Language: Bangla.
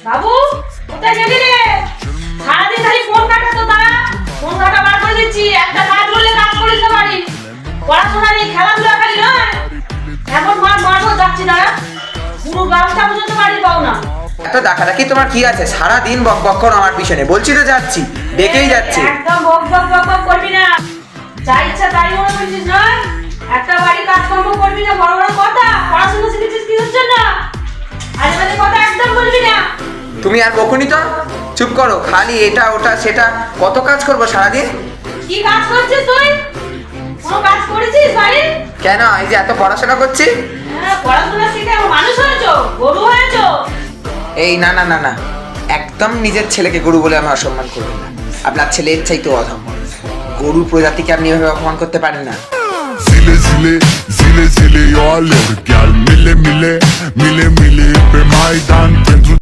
বাবু কোথায় গেলি রে? সারাদিন খালি ফোন কাটাতো তারা, ফোন কাটা বার করে দিচ্ছি। একটা কাজ বললে কাজ করিস না বাড়ি, পড়াশোনা নেই, খেলাধুলা খালি নয়। এখন মারবো যাচ্ছি দাঁড়া, পুরো গামছা পর্যন্ত বাড়ি পাও না। এত ডাকাডাকি তোমার কি আছে? সারাদিন বক বক করো আমার পিছনে, বলছি তো যাচ্ছি, ডেকেই যাচ্ছে। একদম বক বক বক বক করবি না, যা ইচ্ছা তাই মনে করছিস না? একটা বাড়ি কাজকর্ম করবি না, বড় বড় কথা, পড়াশোনা শিখেছিস কিসের জন্য? আজে বাজে কথা একদম বলবি না। তুমি আর বকুনি তো, চুপ করো। খালি এটা ওটা সেটা, কত কাজ করবো সারাদিন? কি কাজ করছিস তুই? কোনো কাজ করেছিস বাড়ি? কেন, এই যে এত পড়াশোনা করছি। হ্যাঁ, পড়াশোনা শিখে মানুষ হয়েছো, গরু হয়েছো। এই না না না না, একদম নিজের ছেলেকে গরু বলে আমি অসম্মান করবেন না। আপনার ছেলে এর চাইতে অধম, গরু প্রজাতিকে আপনি এভাবে অপমান করতে পারেন না। Zile zile, zile zile eu alerg, gheal, mile mile, mile mile pe Maidan pentru